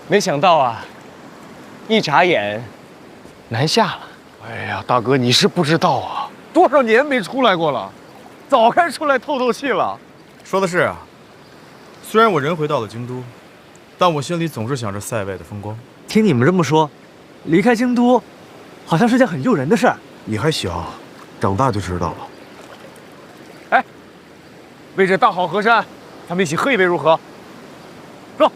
没想到啊，一眨眼，南下了。哎呀，大哥，你是不知道啊，多少年没出来过了，早该出来透透气了。说的是啊，虽然我人回到了京都，但我心里总是想着塞外的风光。听你们这么说，离开京都，好像是件很诱人的事儿。你还小，长大就知道了。哎，为这大好河山，咱们一起喝一杯如何？走。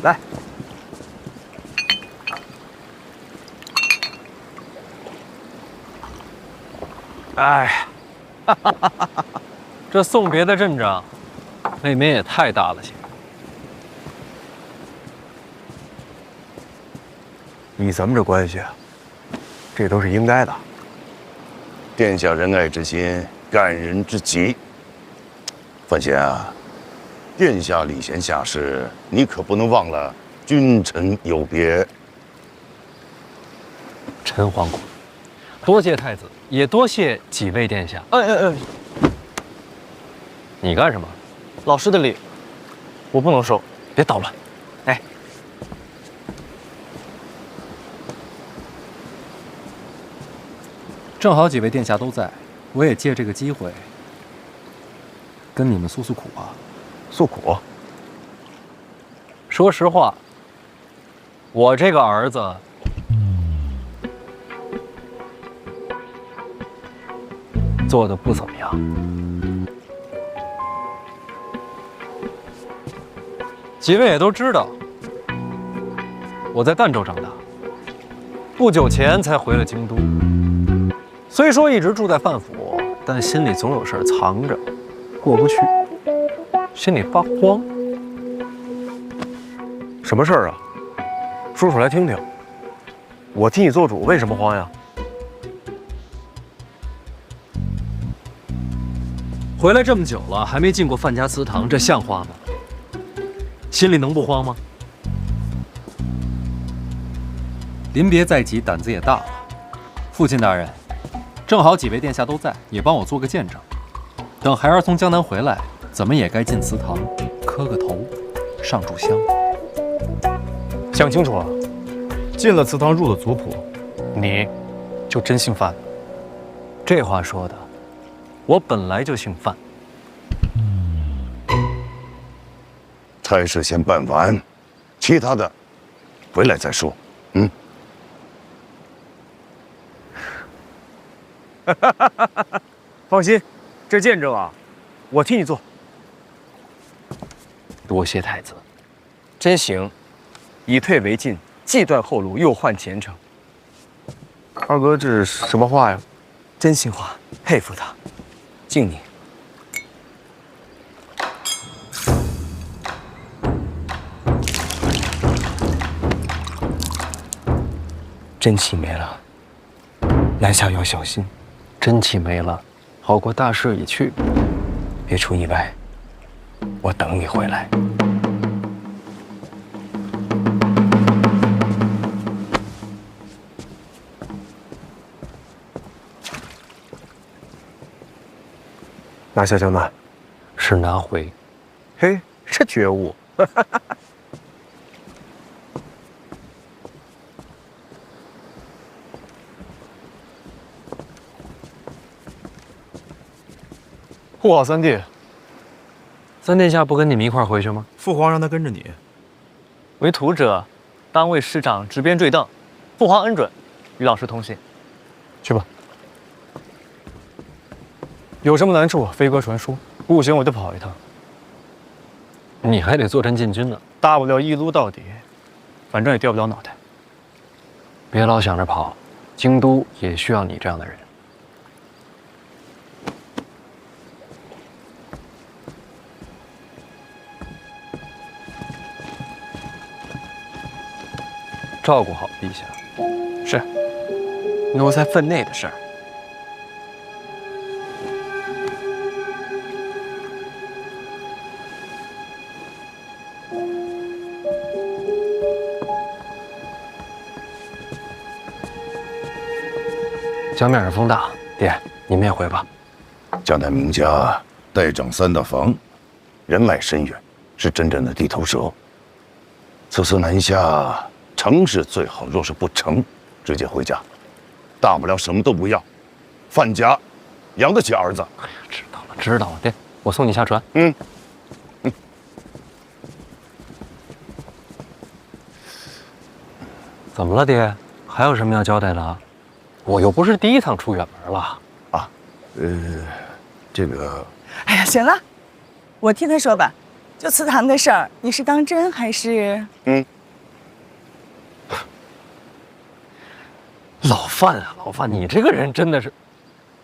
来，哎，这送别的阵仗，未免也太大了些。以咱们这关系，这都是应该的。殿下仁爱之心，感人之极。范闲啊，殿下礼贤下士，你可不能忘了君臣有别。陈皇姑，多谢太子，也多谢几位殿下。你干什么？老师的礼，我不能收。别捣乱。哎，正好几位殿下都在，我也借这个机会跟你们诉诉苦啊。诉苦？说实话，我这个儿子，做的不怎么样。几位也都知道，我在儋州长大，不久前才回了京都。虽说一直住在范府，但心里总有事儿藏着，过不去，心里发慌。什么事儿啊？说出来听听。我替你做主，为什么慌呀？回来这么久了，还没进过范家祠堂，这像话吗？心里能不慌吗？临别在即，胆子也大了。父亲大人，正好几位殿下都在，也帮我做个见证。等孩儿从江南回来，怎么也该进祠堂，磕个头，上炷香。想清楚了，进了祠堂，入了族谱，你就真姓范。这话说的，我本来就姓范。差事先办完，其他的回来再说。放心，这见证啊，我替你做。多谢太子。真行，以退为进，既断后路，又换前程。二哥，这是什么话呀？真心话，佩服他，敬你。真气没了，南下要小心。真气没了，好过大势已去。别出意外，我等你回来。拿下江南，是拿回。嘿，这觉悟。护好三弟。三殿下不跟你们一块儿回去吗？父皇让他跟着你。为徒者，当为师长执鞭坠镫。父皇恩准，与老师同行。去吧。有什么难处，飞鸽传书，不行我就跑一趟。你还得坐镇禁军呢，大不了一撸到底，反正也掉不了脑袋。别老想着跑，京都也需要你这样的人。照顾好陛下。是，奴才分内的事儿。江面上风大，爹，你们也回吧。江南名家代长3大房，人脉深远，是真正的地头蛇。此次南下，成是最好，若是不成，直接回家，大不了什么都不要，范家养得起儿子。哎呀，知道了，爹，我送你下船。怎么了，爹？还有什么要交代的？我又不是第一趟出远门了。这个，哎呀，行了，我替他说吧。就祠堂的事儿，你是当真还是？老范啊，老范，你这个人真的是，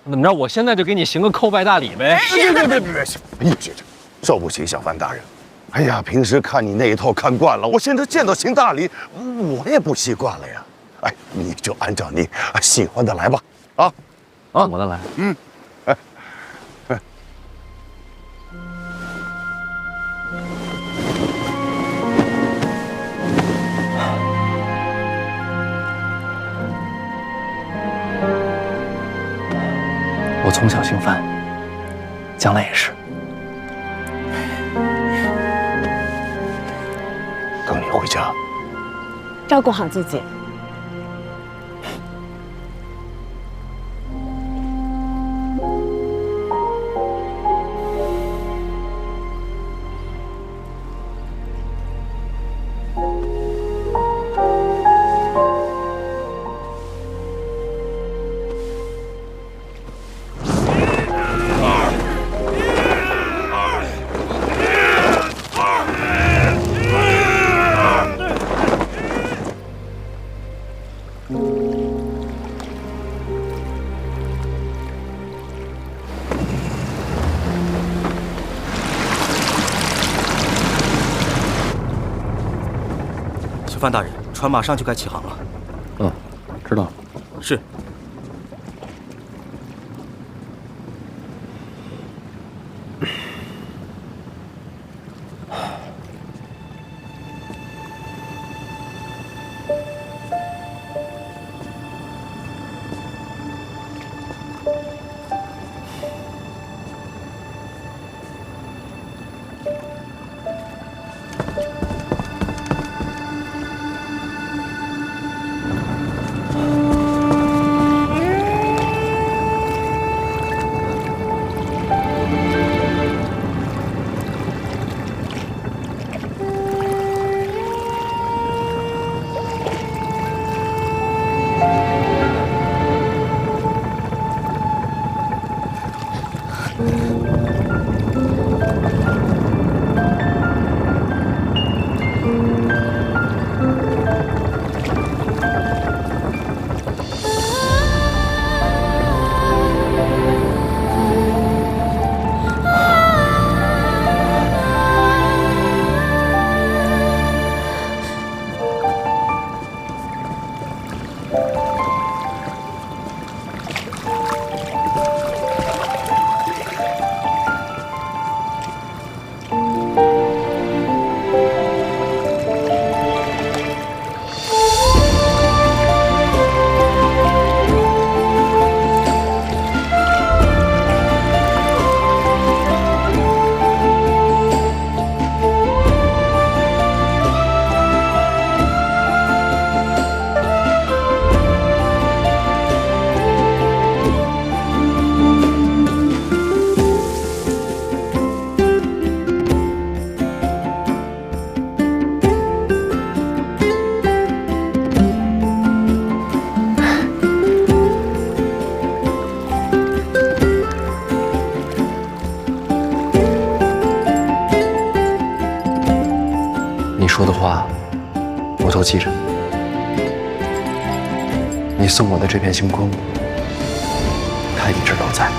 怎么着？我现在就给你行个叩拜大礼呗。别，受不起小范大人。哎呀，平时看你那一套看惯了，我现在见到行大礼，我也不习惯了呀。哎，你就按照你喜欢的来吧。啊，我的来。我从小姓范，将来也是。等你回家。照顾好自己。范大人，船马上就该起航了。知道。是。你说的话，我都记着。你送我的这片星空，它一直都在。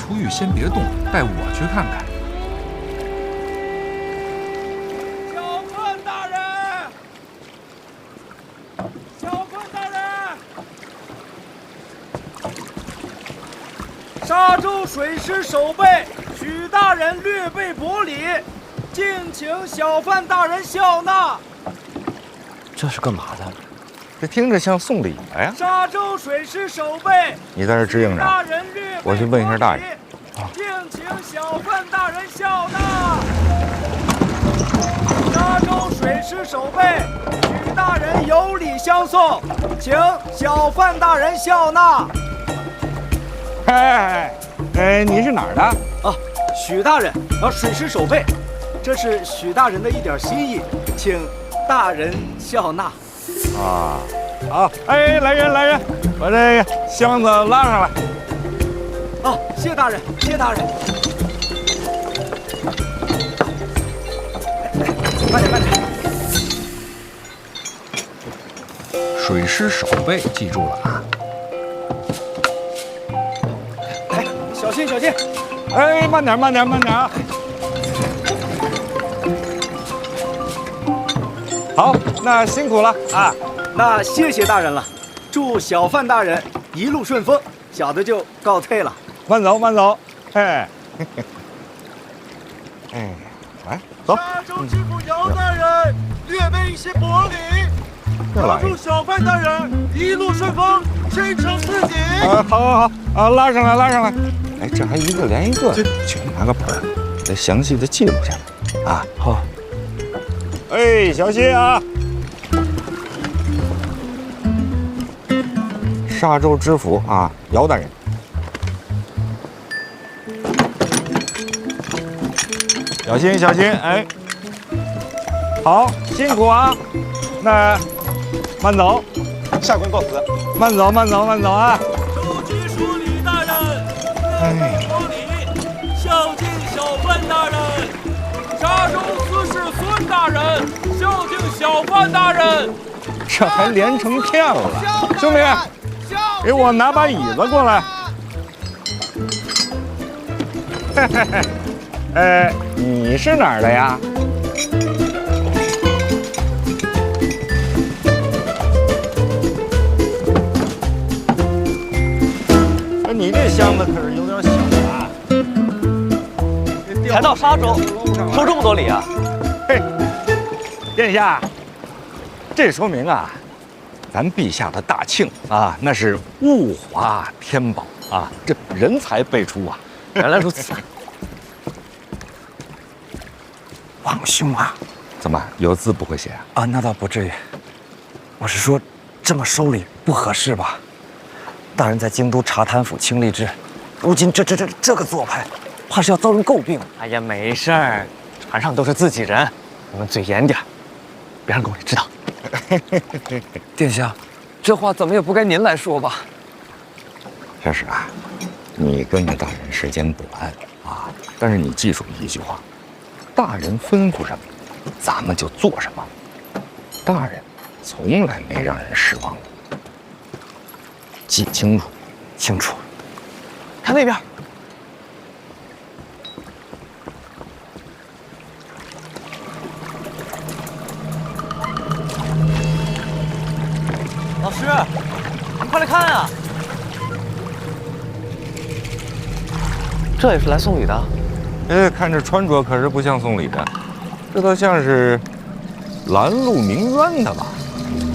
出狱先别动，带我去看看。小坤大人，小坤大人，沙洲水师守备许大人略备薄礼，敬请小范大人笑纳。这是干嘛的？这听着像送礼的呀。沙洲水师守备，你在这支应着，我去问一下大人。敬请小范大人笑纳。沙洲水师守备，许大人有礼相送，请小范大人笑纳。你是哪儿的？啊，许大人，水师守备，这是许大人的一点心意，请大人笑纳。啊，好，来人，把这箱子拉上来。啊，谢大人，谢大人。慢点。水师守备记住了啊！小心！慢点啊！好，那辛苦了啊！那谢谢大人了，祝小范大人一路顺风，小的就告退了。慢走，来走。沙洲知府姚大人略备一些薄礼，祝小范大人一路顺风，身承自己。好，拉上来。这还一个连一个，去拿个本儿，得详细的记录下来啊。好。小心啊！沙洲知府啊，姚大人。小心！好，辛苦啊！那慢走，下官告辞。慢走啊！州局署李大人，国礼，孝敬小范大人。沙洲司事孙大人，孝敬小范大人。这还连成片了，兄弟，给我拿把椅子过来。你是哪儿的呀？你这箱子可是有点小啊！才到沙洲，收这么多礼啊？殿下，这说明啊，咱陛下的大庆啊，那是物华天宝啊，这人才辈出啊！原来如此。王兄啊，怎么有字不会写啊？那倒不至于。我是说，这么收礼不合适吧？大人在京都查贪腐清吏治，如今这个做派，怕是要遭人诟病。哎呀，没事儿，船上都是自己人，你们嘴严点，别让宫里知道。殿下，这话怎么也不该您来说吧？这是啊，你跟着大人时间短啊，但是你记住一句话。大人吩咐什么，咱们就做什么。大人从来没让人失望过，记清楚。清楚。看那边。老师，你快来看啊！这也是来送礼的。看这穿着可是不像送礼的，这倒像是拦路鸣冤的吧？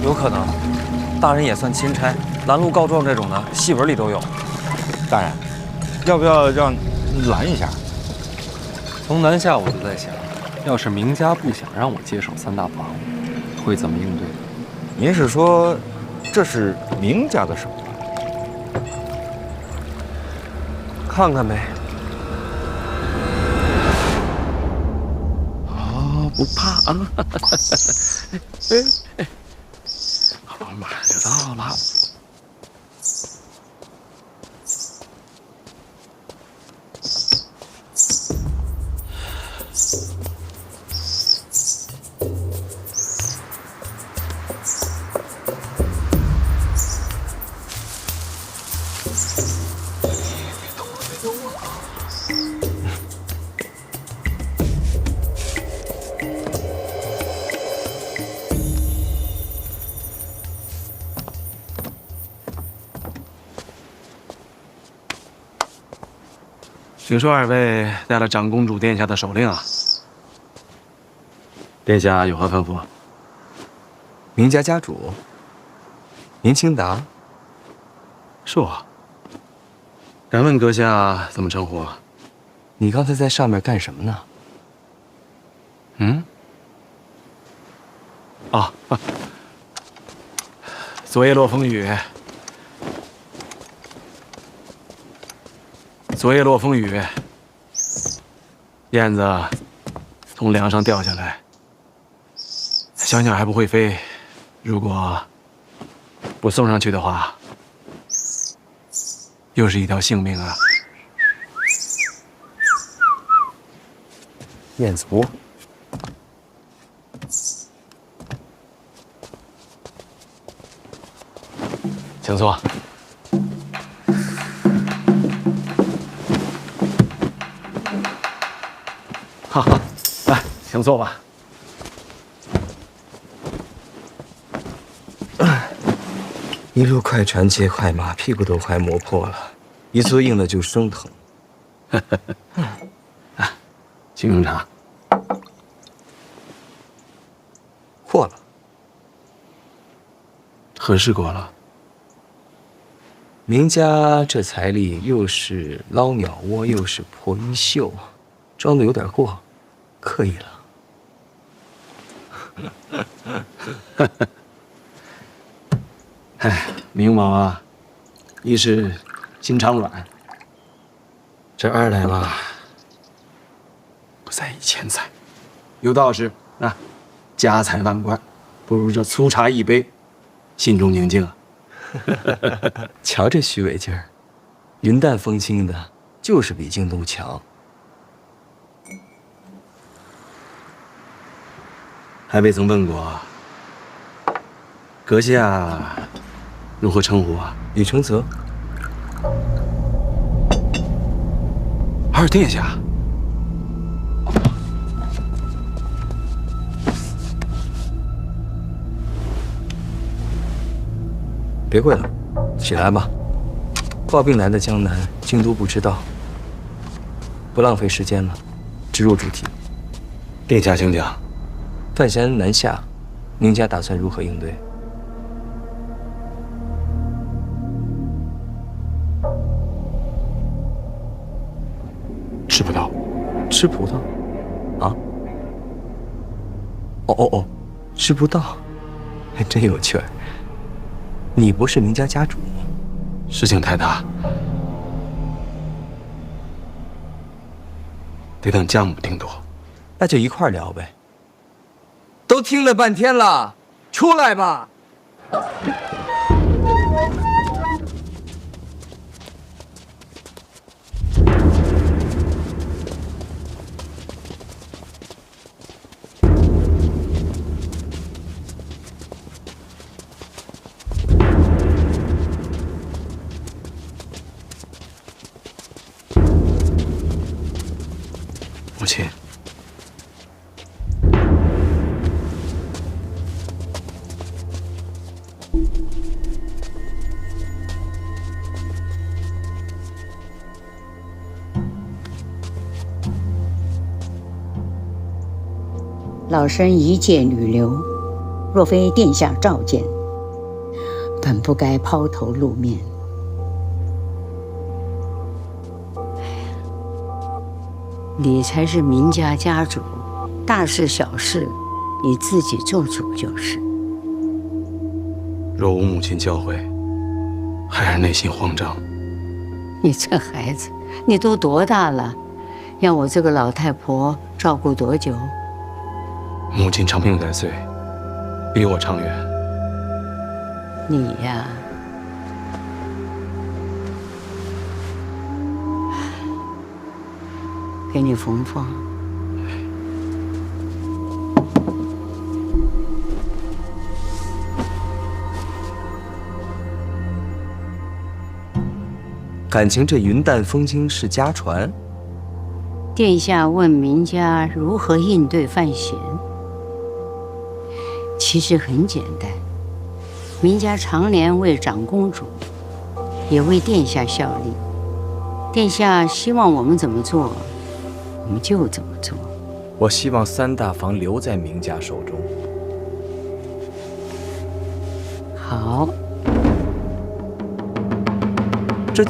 有可能，大人也算钦差，拦路告状这种的，戏文里都有。大人，要不要让拦一下？从南下我就在想，要是明家不想让我接手3大房，会怎么应对？您是说，这是明家的手啊？看看呗。不怕啊！好，马上就到了。别动我！听说二位带了长公主殿下的手令啊？殿下有何吩咐？明家家主明清达，是我。敢问阁下怎么称呼？你刚才在上面干什么呢？嗯？啊，昨夜落风雨。昨夜落风雨，燕子从梁上掉下来，想想还不会飞。如果不送上去的话，又是一条性命啊！燕子窝，请坐。哈哈，来，请坐吧。一路快船接快马，屁股都快磨破了，一坐硬了就生疼。请用茶。过了，何事过了？明家这财力又是捞鸟窝，又是破衣袖，装的有点过，刻意了。哎，明王啊，一是心肠软，这二来嘛，不在意钱财。有道是啊，家财万贯，不如这粗茶一杯，心中宁静啊。瞧这虚伪劲儿，云淡风轻的，就是比京都强。还未曾问过，阁下如何称呼啊？李承泽。二殿下。别跪了，起来吧。抱病来的江南，京都不知道。不浪费时间了，直入主题。殿下请讲。范闲南下，宁家打算如何应对？吃葡萄。吃葡萄？啊？哦，吃不到，还真有趣儿。你不是明家家主吗？事情太大，得等家母定夺。那就一块儿聊呗。都听了半天了，出来吧。母亲，老身一介女流，若非殿下召见，本不该抛头露面。你才是明家家主，大事小事你自己做主就是。若无母亲教诲，孩儿内心慌张。你这孩子，你都多大了，让我这个老太婆照顾多久？母亲长命百岁，比我长远。你呀，给你缝缝。感情这云淡风轻是家传。殿下问明家如何应对范闲，其实很简单。明家常年为长公主，也为殿下效力。殿下希望我们怎么做，我们就怎么做。我希望三大房留在明家手中。好，这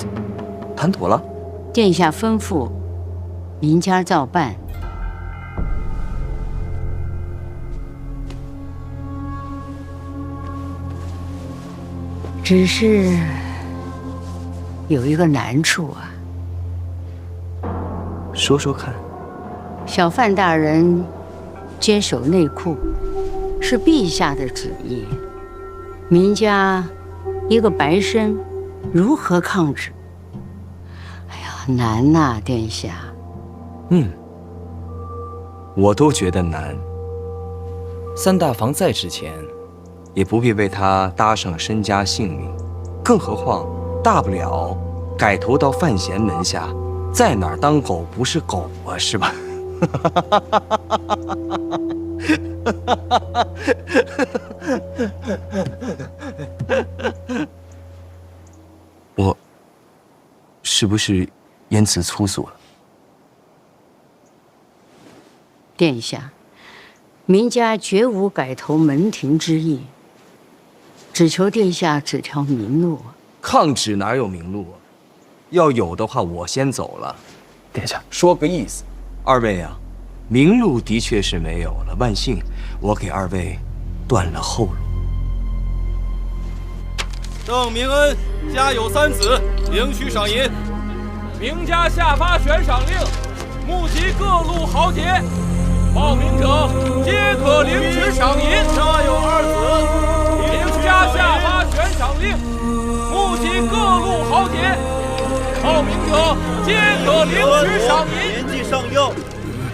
谈妥了。殿下吩咐，明家照办。只是有一个难处啊。说说看。小范大人坚守内库，是陛下的旨意。明家一个白身，如何抗旨？哎呀，难呐，殿下。我都觉得难。三大房在之前，也不必为他搭上身家性命，更何况大不了改投到范闲门下，在哪儿当狗不是狗啊，是吧？我是不是言辞粗俗了？殿下，明家绝无改投门庭之意，只求殿下指条明路。抗旨哪有明路啊？要有的话，我先走了。殿下，说个意思。二位啊，明路的确是没有了，万幸我给二位断了后路。郑明恩家有3子，领取赏银。明家下发悬赏令，募集各路豪杰，报名者皆可领取赏银。家有2子，明家下发悬赏令，募集各路豪杰，报名者皆可领取赏银。年纪尚幼，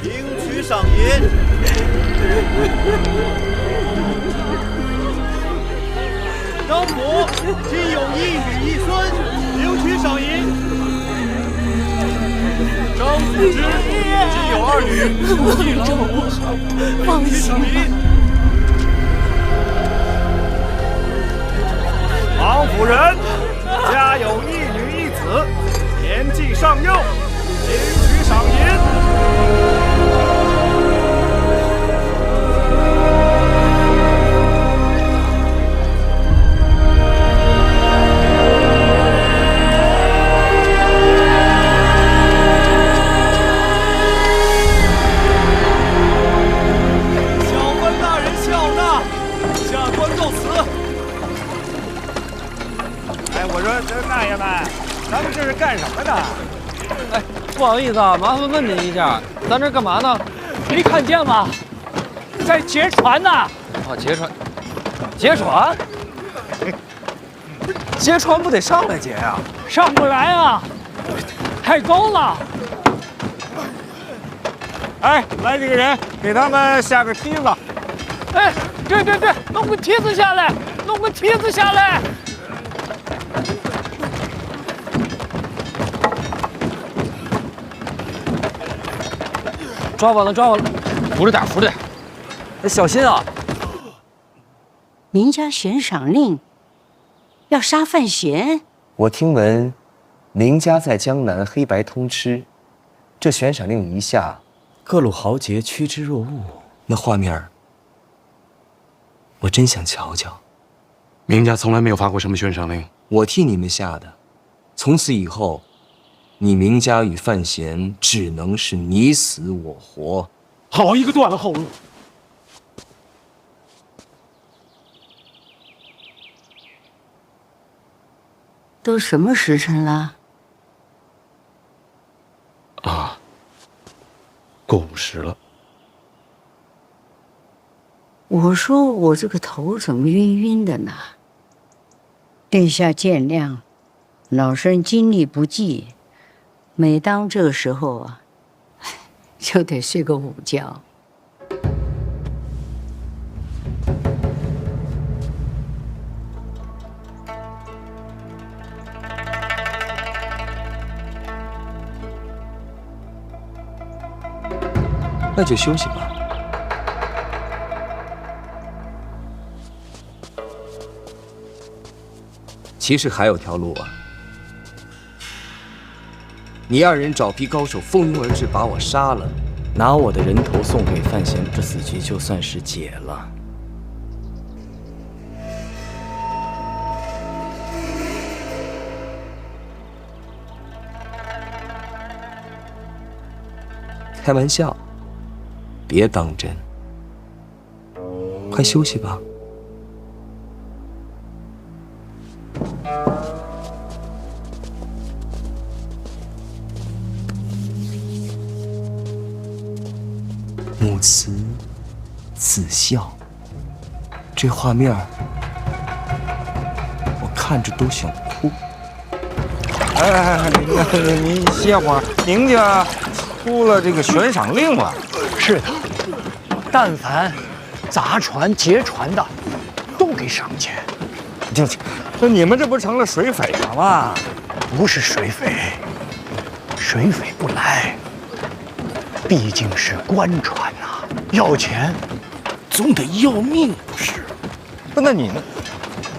领取赏银。张某今有1女1孙，领取赏银。张辅之今有2女，1郎奴，领取赏银。王夫人家有1女1子，年纪尚幼，领取赏银。大爷们，咱们这是干什么呢？哎，不好意思啊，麻烦问您一下，咱这干嘛呢？没看见吗？在劫船呢。啊，劫船？劫船？劫船不得上来劫呀？上不来啊，太高了。哎，来几个人，给他们下个梯子。哎，对，弄个梯子下来，弄个梯子下来。抓稳了，扶着点，扶着点，小心啊！明家悬赏令要杀范闲。我听闻，明家在江南黑白通吃，这悬赏令一下，各路豪杰趋之若鹜，那画面，我真想瞧瞧。明家从来没有发过什么悬赏令，我替你们下的。从此以后，你明家与范闲只能是你死我活。好一个断了后路！都什么时辰了？啊，过午时了。我说我这个头怎么晕晕的呢？殿下见谅，老身精力不济，每当这个时候啊，就得睡个午觉。那就休息吧。其实还有条路啊。你二人找批高手蜂拥而至，把我杀了，拿我的人头送给范闲，这死局就算是解了。开玩笑，别当真。快休息吧。母慈子孝，这画面我看着都想哭。哎，您歇会儿，宁家出了这个悬赏令了。是的，但凡砸船劫船的，都给赏钱。那你们这不成了水匪了吗？不是水匪，水匪不来，毕竟是官船呐，要钱总得要命，不是？那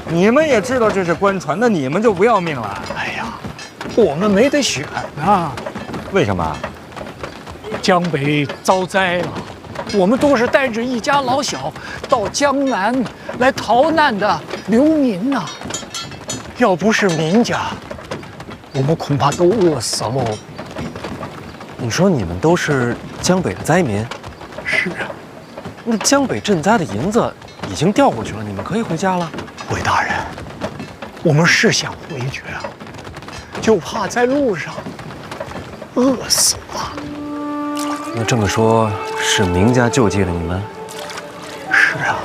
你们也知道这是官船，那你们就不要命了？哎呀，我们没得选啊！为什么？江北遭灾了，我们都是带着一家老小到江南来逃难的流民呐。要不是民家，我们恐怕都饿死喽。你说你们都是江北的灾民？是啊。那江北赈灾的银子已经调过去了，你们可以回家了。韦大人，我们是想回去啊，就怕在路上饿死了。那这么说，是明家救济了你们？是啊。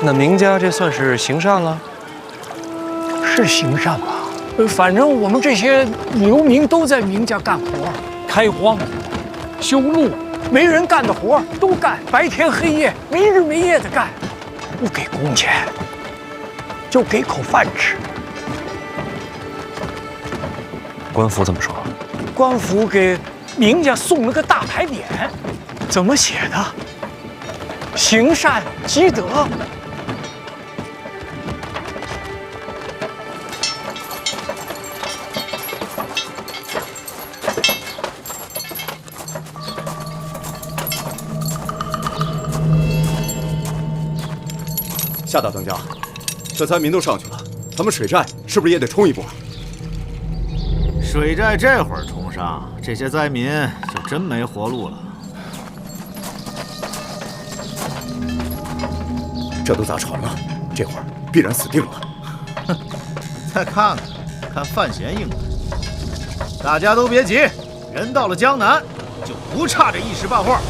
那明家这算是行善了？是行善吧？反正我们这些流民都在明家干活，开荒、修路，没人干的活都干，白天黑夜，没日没夜的干，不给工钱，就给口饭吃。官府怎么说？官府给明家送了个大牌匾，怎么写的？行善积德。夏大当家，这灾民都上去了，咱们水寨是不是也得冲一波？水寨这会儿冲上，这些灾民就真没活路了。这都砸船了，这会儿必然死定了。哼，再看看范闲应的。大家都别急，人到了江南，就不差这一时半会儿。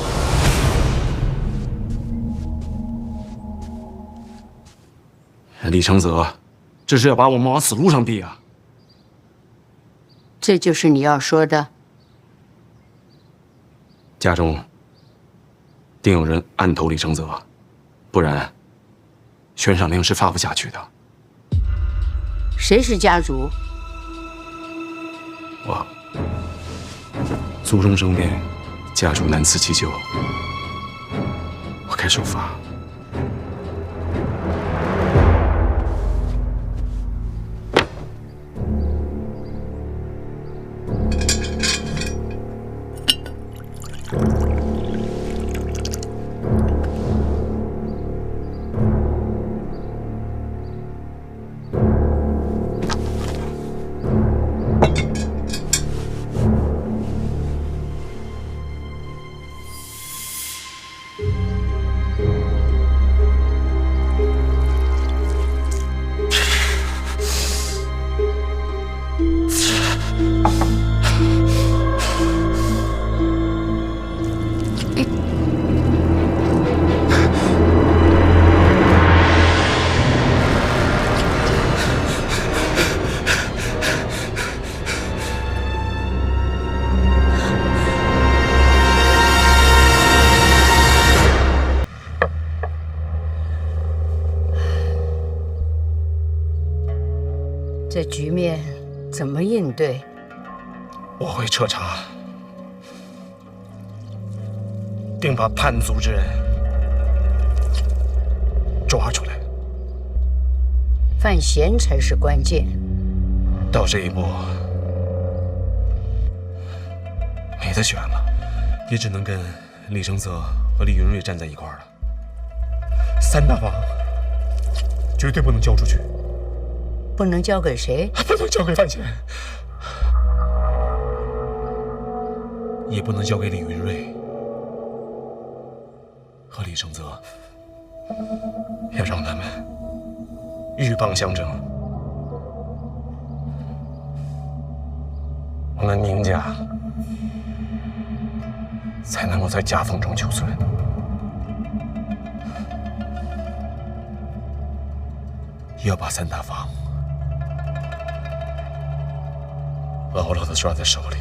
李承泽，这是要把我们往死路上逼啊！这就是你要说的？家中定有人暗投李承泽，不然悬赏令是发不下去的。谁是家主？我族中生变，家主难辞其咎，我该受罚。这局面怎么应对？我会彻查，定把叛族之人抓出来。范闲才是关键。到这一步，没得选了，也只能跟李承泽和李云瑞站在一块儿了。三大房绝对不能交出去，不能交给谁？不能交给范闲，也不能交给李云瑞和李承泽，要让他们鹬蚌相争。我们明家才能够在夹缝中求存。要把三大房牢牢地抓在手里。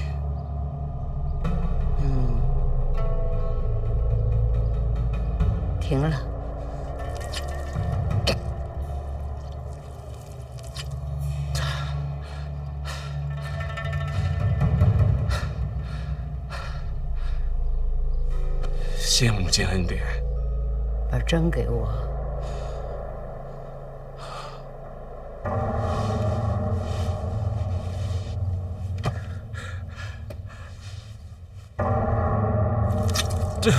停了。谢母亲恩典，把针给我。这。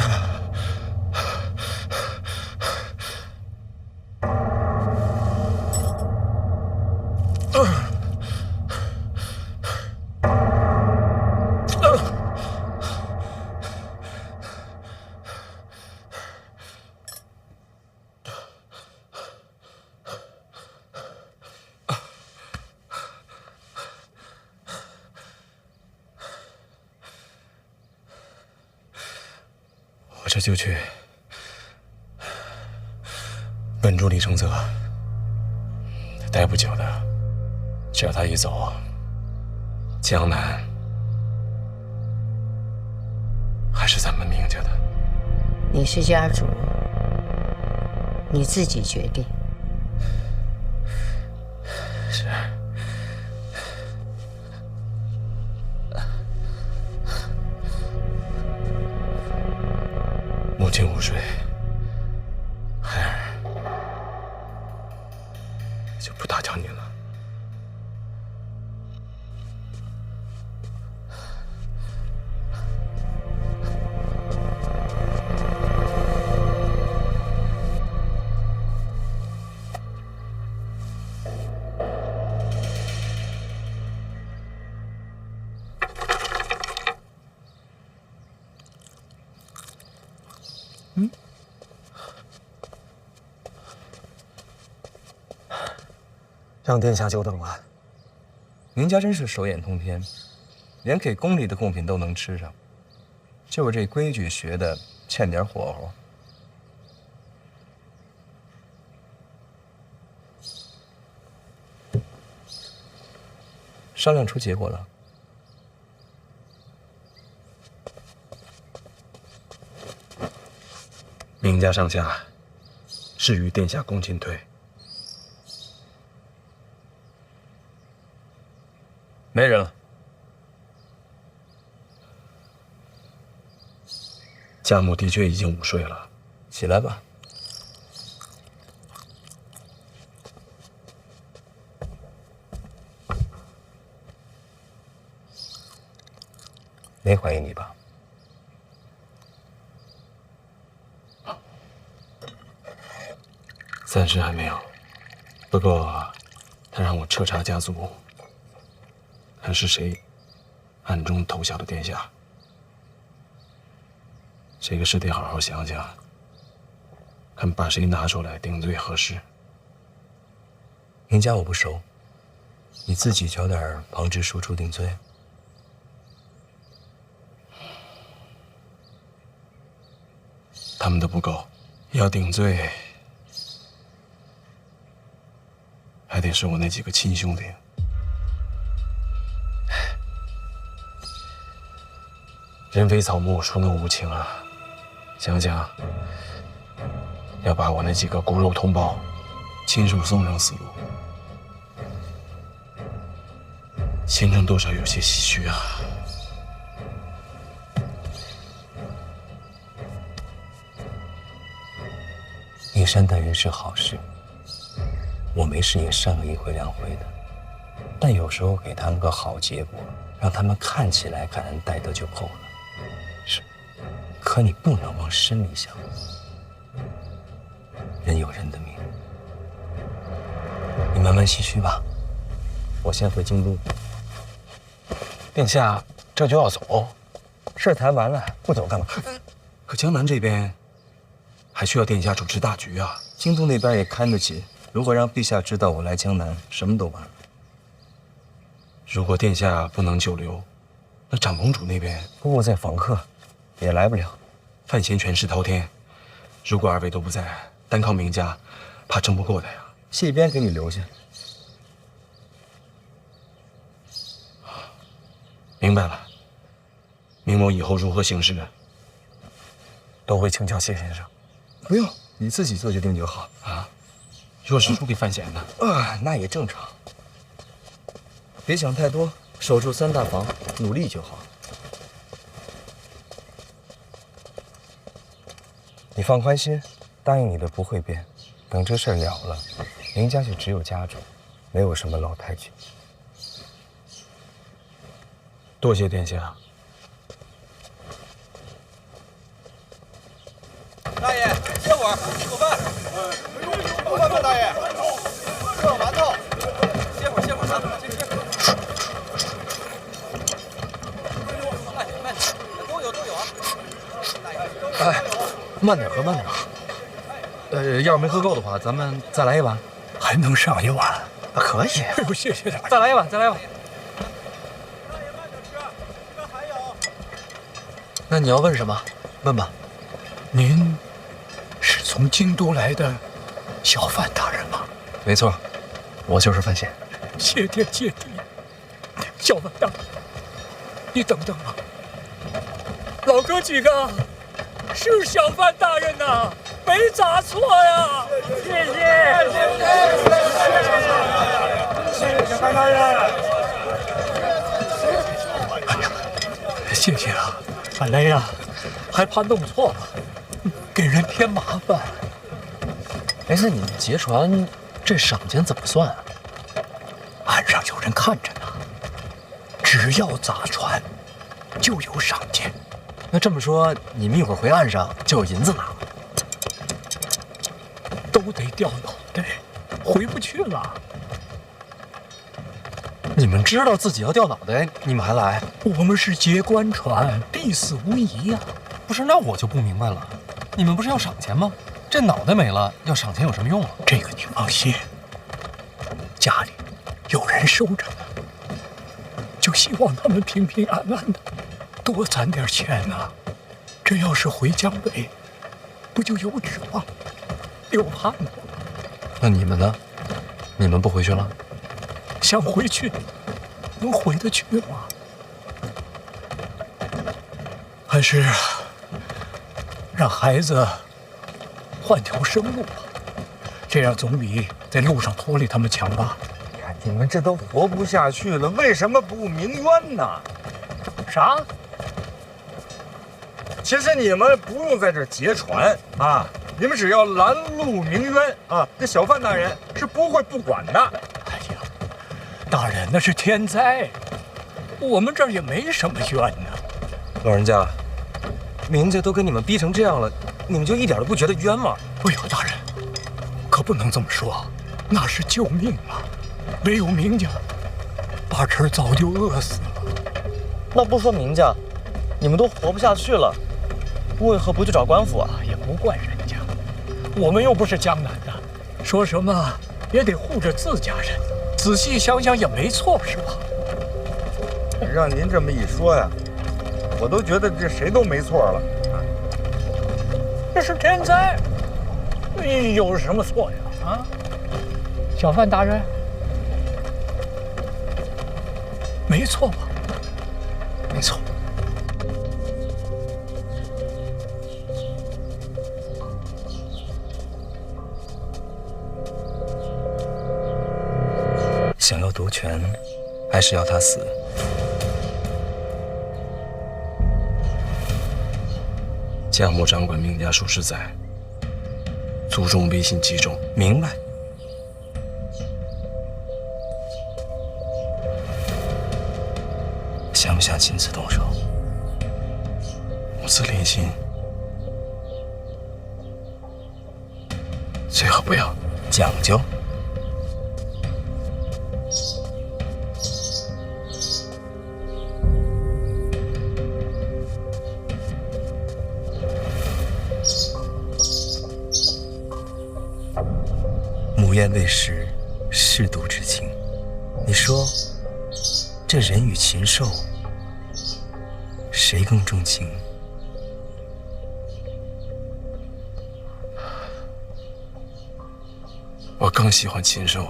我这就去稳住李承泽，待不久的，只要他一走，江南还是咱们明家的。你是家主，你自己决定。是。母亲午睡，孩儿就不打搅您了。让殿下久等了。您家真是手眼通天，连给宫里的贡品都能吃上，就是这规矩学的欠点火候。商量出结果了。明家上下誓与殿下共进退。没人了。家母的确已经午睡了，起来吧。没怀疑你吧？暂时还没有，不过他让我彻查家族，看是谁暗中投效的殿下。这个事得好好想想，看把谁拿出来定罪合适。您家我不熟，你自己找点旁支输出定罪。他们的不够，要定罪，还得是我那几个亲兄弟。人非草木，孰能无情啊！想想，要把我那几个骨肉同胞亲手送上死路，心中多少有些唏嘘啊。你善待人是好事，我没事也善恶一回两回的，但有时候给他们个好结果，让他们看起来感恩戴德就够了。是，可你不能往深里想。人有人的命，你慢慢唏嘘吧。我先回京都。殿下这就要走，事谈完了，不走干嘛？可江南这边还需要殿下主持大局啊。京都那边也看得紧，如果让陛下知道我来江南，什么都完了。如果殿下不能久留，那长公主那边姑姑在访客，也来不了。范闲权势滔天，如果二位都不在，单靠明家，怕争不过的呀。谢边给你留下。明白了，明某以后如何行事，都会请教谢先生。不用，你自己做决定就好啊。若是输给范闲呢？那也正常。别想太多，守住3大房，努力就好。你放宽心，答应你的不会变。等这事儿了了，明家就只有家主，没有什么老太君。多谢殿下。大爷，歇会儿，做饭。做饭吧，大爷。热馒头。歇会儿，咱们先吃。慢点，都有啊。哎，慢点喝，慢点。要是没喝够的话，咱们再来一碗。还能上一碗？可以。哎呦，谢谢大爷。再来一碗，再来一碗。那你要问什么？问吧。您是从京都来的小范大人吗？没错，我就是范闲。谢天谢地，小范大人，你等等啊！老哥几个，是小范大人呐，没砸错呀！谢谢范大人。哎呀，谢谢啊！本来呀，还怕弄错了，给人添麻烦。哎，那你们劫船这赏钱怎么算啊？岸上有人看着呢，只要砸船，就有赏钱。那这么说，你们一会儿回岸上就有银子拿了？都得掉脑袋，回不去了。你们知道自己要掉脑袋，你们还来？我们是劫官船，必死无疑呀。不是，那我就不明白了，你们不是要赏钱吗？这脑袋没了，要赏钱有什么用啊？这个你放心，家里有人收着呢，就希望他们平平安安的，多攒点钱呢。这要是回江北，不就有指望，有盼头了？那你们呢？你们不回去了？想回去，能回得去吗？还是让孩子换条生路吧，这样总比在路上拖累他们强吧。你们这都活不下去了，为什么不鸣冤呢？啥？其实你们不用在这儿劫船啊，你们只要拦路鸣冤啊，这小范大人是不会不管的。大人，那是天灾，我们这儿也没什么冤呢。老人家，明家都跟你们逼成这样了，你们就一点都不觉得冤吗？哎呦，大人，可不能这么说，那是救命啊！没有明家，二婶早就饿死了。那不说明家，你们都活不下去了，为何不去找官府啊？也不怪人家，我们又不是江南的，说什么也得护着自家人。仔细想想也没错，是吧？让您这么一说呀，我都觉得这谁都没错了。这是天灾，有什么错呀？啊，小范大人，没错吧？没错。想要夺权，还是要他死？贾母掌管明家数十载，祖宗威信极重。明白。亲自动手，母子连心，最好不要讲究。母燕未识舐犊之情，你说这人与禽兽，谁更重情？我更喜欢禽兽。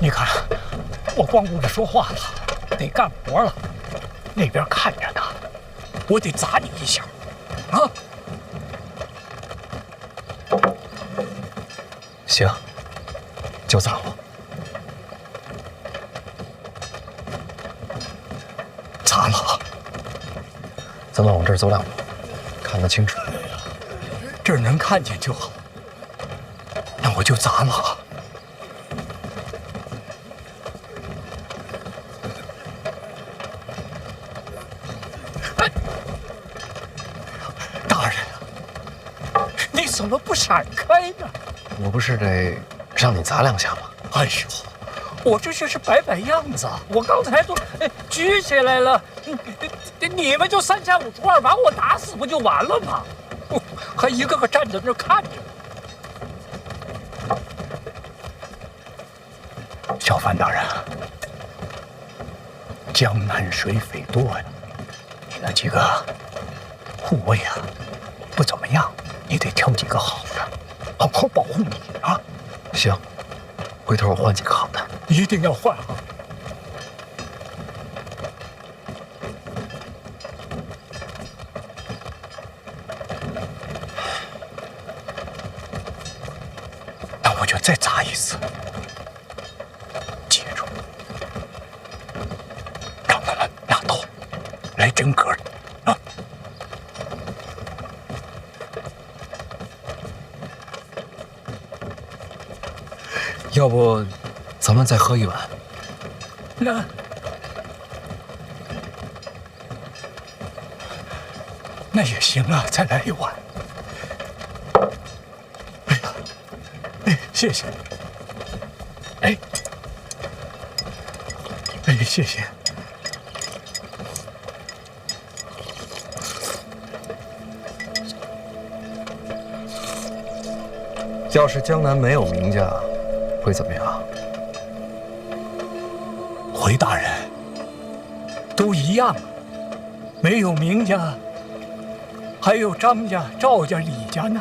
你看，我光顾着说话了，得干活了。那边看着呢，我得砸你一下，啊！行，就砸我。砸了，咱们往这儿走2步，看得清楚。这儿能看见就好。那我就砸了。大人，你怎么不闪开呢？我不是得让你砸2下吗？哎呦，我这就是摆样子，我刚才都举起来了，你们就3下5除2把我打死不就完了吗？还一个个站在那儿看着。小范大人，江南水匪多呀，你那几个护卫啊不怎么样，你得挑几个好的，好好保护你啊。行，回头我换几个好的。一定要换啊！那我就再砸一次，记住，让他们拿刀来真格啊！要不，咱们再喝一碗？那也行啊，再来一碗。哎呀，谢谢。哎，谢谢。要是江南没有名家，会怎么样？回大人，都一样，没有名家，还有张家、赵家、李家呢。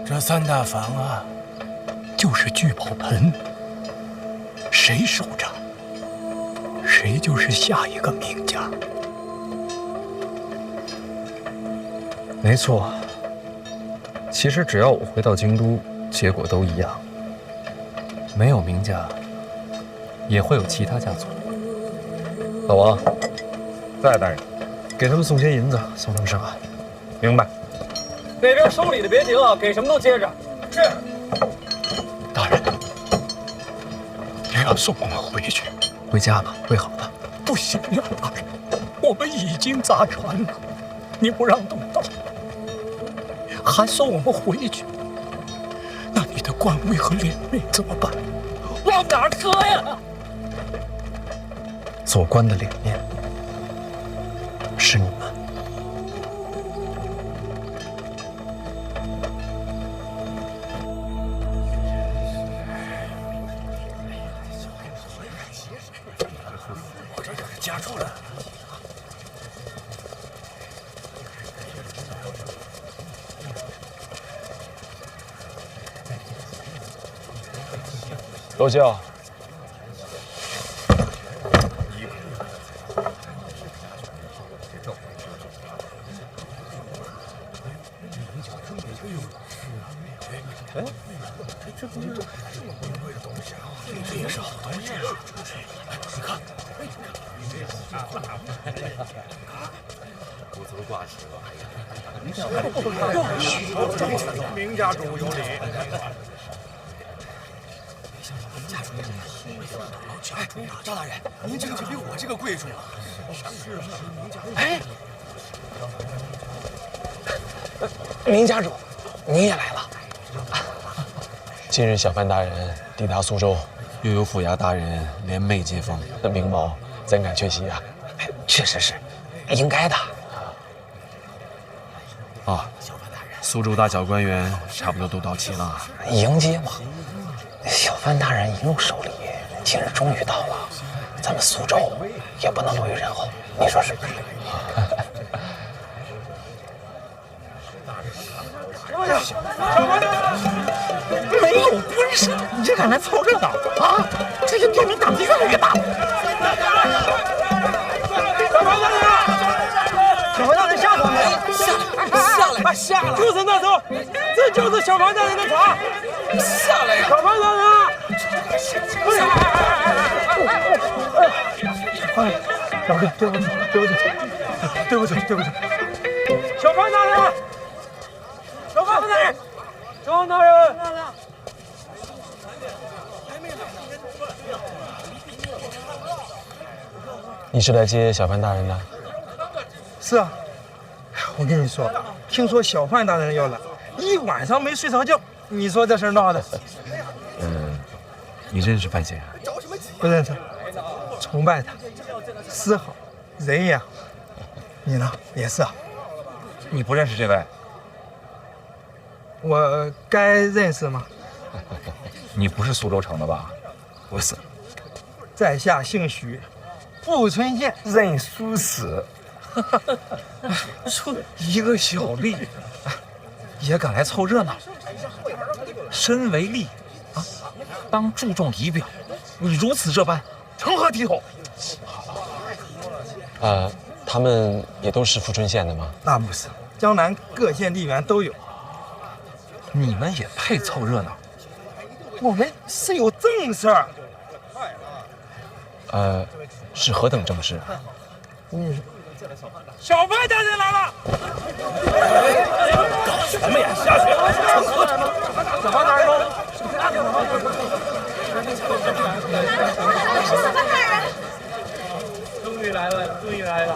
这3大房啊，就是聚宝盆，谁守着，谁就是下一个名家。没错，其实只要我回到京都，结果都一样。没有名家，也会有其他家族。老王，在大人，给他们送些银子，送他们上岸。明白。那边收礼的别停啊，给什么都接着。是。大人，也要送我们回去。回家吧，会好的。不行啊，大人，我们已经砸船了，你不让动刀，还送我们回去，那你的官位和脸面怎么办？往哪儿搁呀？做官的脸面是你们。我这夹住了。周教。哎，这不是这也是好东西啊！你看，不足挂齿。明家主有礼。哎，赵大人，您这个就比我这个贵重了。哎，明家主，您也来了。今日小范大人抵达苏州，又有府衙大人联袂接风，这明眸怎敢缺席啊？确实是，应该的。啊，苏州大小官员差不多都到齐了。迎接嘛，小范大人一路守礼，今日终于到了，咱们苏州也不能落于人后，你说是不是？没有官绅，你这敢来凑热闹啊？这些店名胆子越来越大了。小范大人下床没？下来！住手那头，这就是小范大人的床。下来呀！小范大人！哎，小哥，对不起，小范大人，小范大人，张大人。你是来接小范大人的？是啊，我跟你说，听说小范大人要来，一晚上没睡着觉。你说这事闹的？你认识范闲？不认识，崇拜他，诗好，人也好。你呢？也是啊。你不认识这位？我该认识吗？你不是苏州城的吧？不是。在下姓许，富春县任书使。说一个小吏，也敢来凑热闹。身为吏啊，当注重仪表。你如此这般，成何体统？他们也都是富春县的吗？那不是，江南各县吏员都有。你们也配凑热闹？我们是有正事儿。是何等正事？小范大人来了！搞什么呀？下去！小范大人，是小范大人！终于来了，终于来了！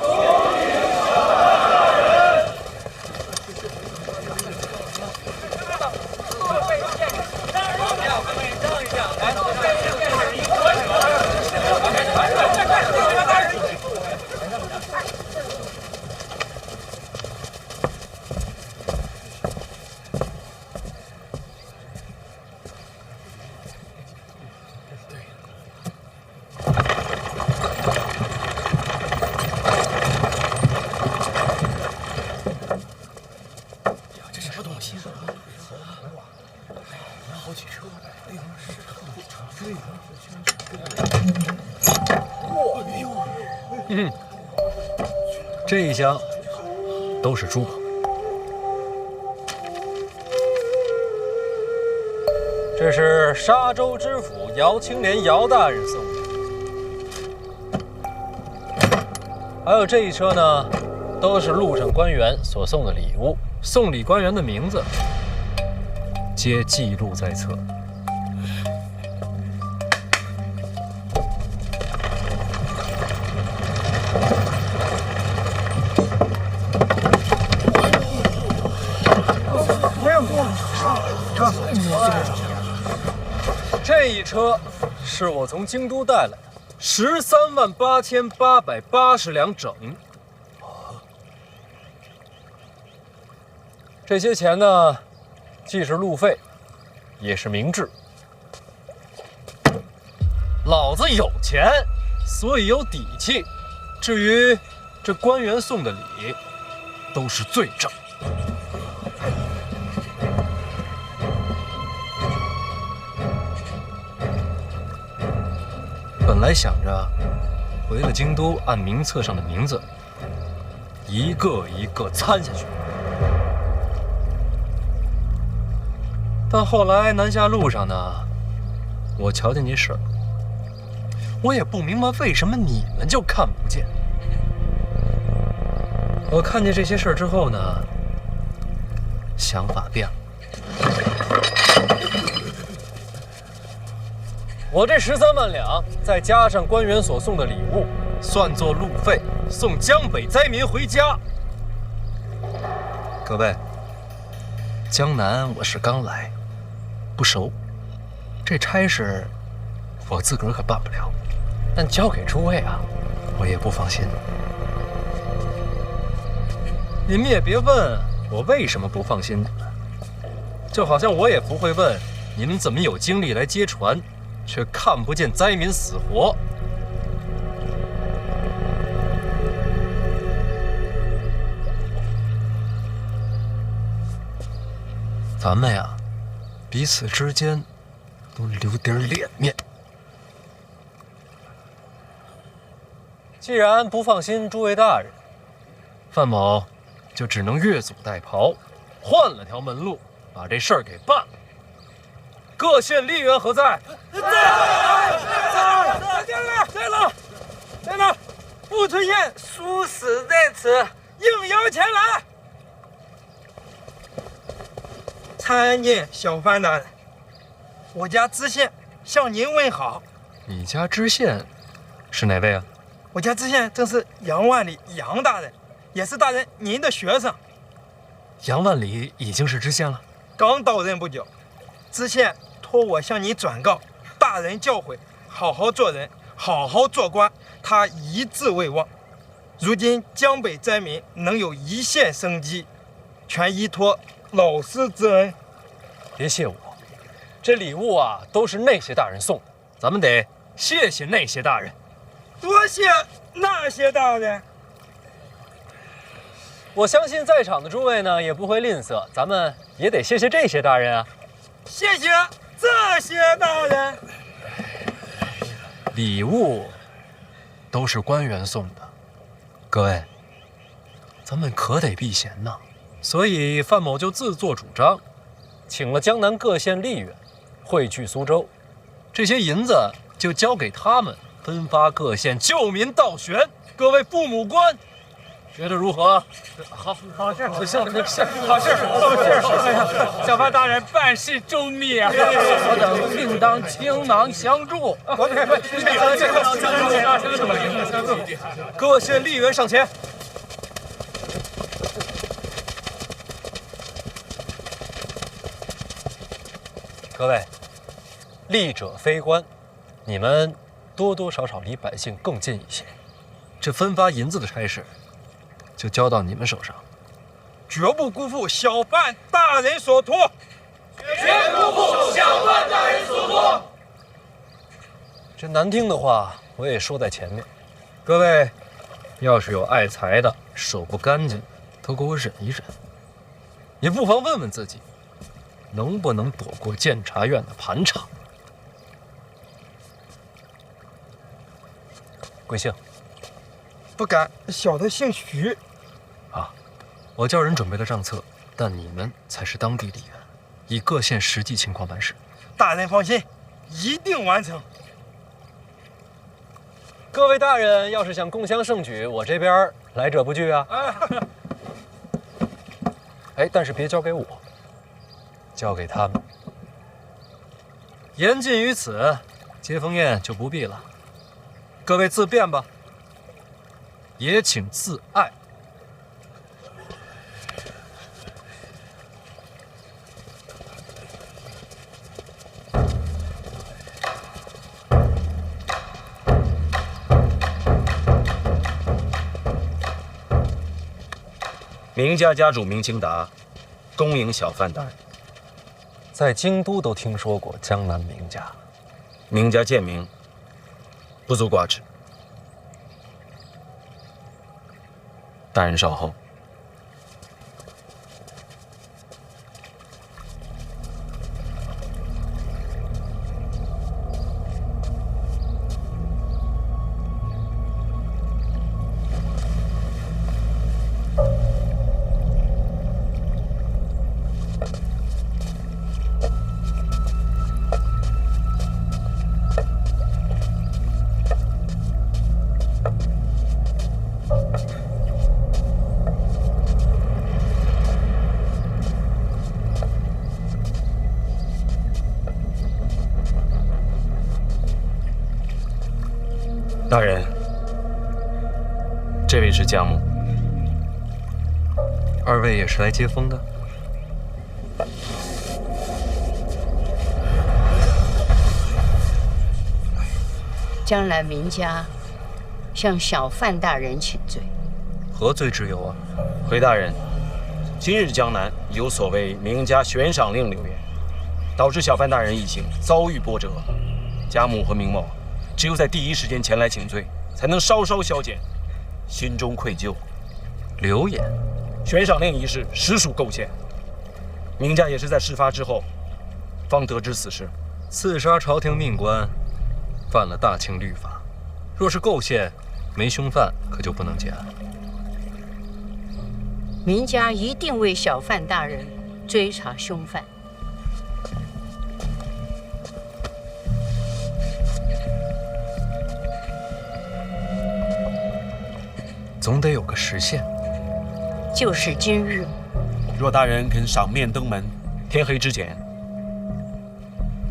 这一箱都是珠宝，这是沙州知府姚青莲姚大人送的，还有这一车呢，都是路上官员所送的礼物，送礼官员的名字皆记录在册。这一车是我从京都带来的，138880两整。这些钱呢，既是路费，也是明智。老子有钱，所以有底气。至于这官员送的礼，都是罪证。本来想着回了京都，按名册上的名字一个一个参下去，但后来南下路上呢，我瞧见这事儿，我也不明白为什么你们就看不见。我看见这些事儿之后呢，想法变了。我这13万两，再加上官员所送的礼物，算作路费，送江北灾民回家。各位，江南我是刚来，不熟，这差事我自个儿可办不了，但交给诸位啊，我也不放心。你们也别问我为什么不放心你们，就好像我也不会问你们怎么有精力来接船，却看不见灾民死活。咱们呀，彼此之间都留点脸面。既然不放心诸位大人，范某就只能越俎代庖，换了条门路，把这事儿给办了。各县吏员何在？在呢。傅存彦殊死在此，应邀前来。参见小范大人，我家知县向您问好。你家知县是哪位啊？我家知县正是杨万里杨大人，也是大人您的学生。杨万里已经是知县了，刚到任不久。知县托我向你转告，大人教诲，好好做人，好好做官，他一字未忘。如今江北灾民能有一线生机，全依托老师之恩。别谢我，这礼物啊都是那些大人送的，咱们得谢谢那些大人。多谢那些大人。我相信在场的诸位呢也不会吝啬，咱们也得谢谢这些大人啊。谢谢这些大人。礼物都是官员送的，各位，咱们可得避嫌呐。所以范某就自作主张，请了江南各县吏员汇聚苏州，这些银子就交给他们分发各县救民倒悬。各位父母官，觉得如何？好事，好事。哎呀，小范大人办事周密啊！我等定当倾囊相助。各县吏员上前。各位，吏者非官，你们多多少少离百姓更近一些。这分发银子的差事，就交到你们手上，绝不辜负小范大人所托。绝不辜负小范大人所托。这难听的话我也说在前面，各位，要是有爱财的、手不干净的，都给我忍一忍。也不妨问问自己，能不能躲过监察院的盘查？贵姓？不敢，小的姓徐。啊，我叫人准备了账册，但你们才是当地吏员，以各县实际情况办事。大人放心，一定完成。各位大人要是想共襄盛举，我这边来者不拒啊。哎，但是别交给我，交给他们。言尽于此，接风宴就不必了。各位自便吧，也请自爱。明家家主明清达，恭迎小范大人。在京都都听说过江南明家，明家贱名，不足挂齿。大人稍后。大人，这位是姜母。二位也是来接风的？将来明家向小范大人请罪。何罪之有啊？回大人，今日江南有所谓明家悬赏令流言，导致小范大人一行遭遇波折。家母和明某只有在第一时间前来请罪，才能稍稍消减心中愧疚。流言，悬赏令一事实属构陷。明家也是在事发之后方得知此事。刺杀朝廷命官，犯了大清律法。若是构陷，没凶犯可就不能结案。明家一定为小范大人追查凶犯。总得有个时限。就是今日。若大人肯赏面登门，天黑之前，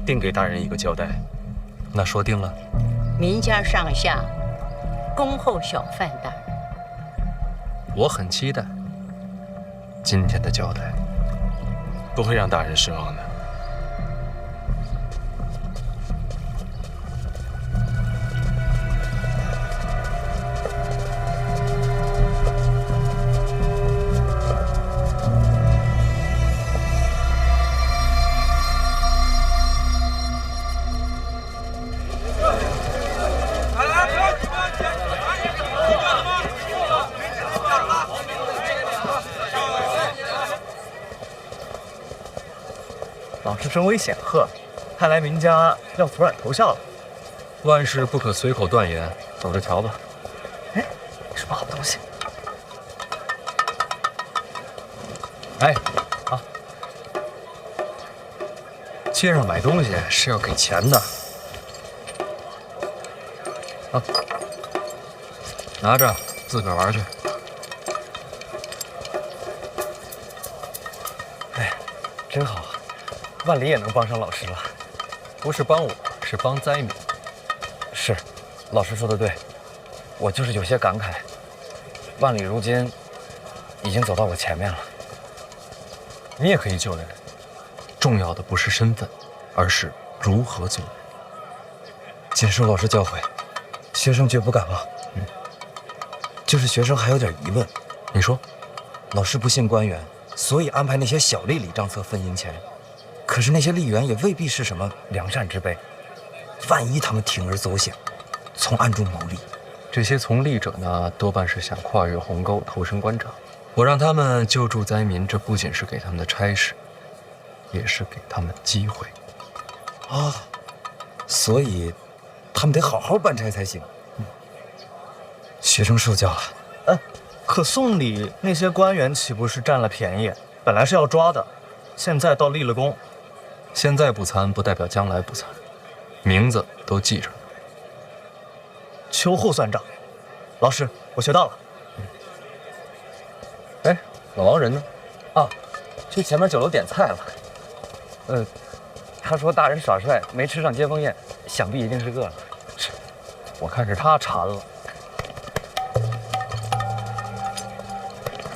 定给大人一个交代。那说定了。明家上下恭候小范大人。我很期待今天的交代，不会让大人失望的。老师声威显赫，看来明家要突然投效了。万事不可随口断言，走着瞧吧。哎，什么好东西？哎，啊，街上买东西是要给钱的。啊，拿着自个儿玩去。哎，真好。万里也能帮上老师了，不是帮我，是帮灾民。是，老师说的对，我就是有些感慨。万里如今已经走到我前面了。你也可以救人，重要的不是身份，而是如何做人。谨受老师教诲，学生绝不敢忘。就是学生还有点疑问。你说，老师不信官员，所以安排那些小吏礼账册分银钱。可是那些吏员也未必是什么良善之辈，万一他们铤而走险，从暗中牟利。这些从吏者呢，多半是想跨越鸿沟，投身官场。我让他们救助灾民，这不仅是给他们的差事，也是给他们机会。啊，所以他们得好好办差才行。学生受教了。可送礼那些官员岂不是占了便宜？本来是要抓的，现在倒立了功。现在不参，不代表将来不参，名字都记着呢。秋后算账，老师，我学到了。哎，老王人呢？啊，去前面酒楼点菜了。他说大人耍帅，没吃上接风宴，想必一定是饿了。我看是他馋了。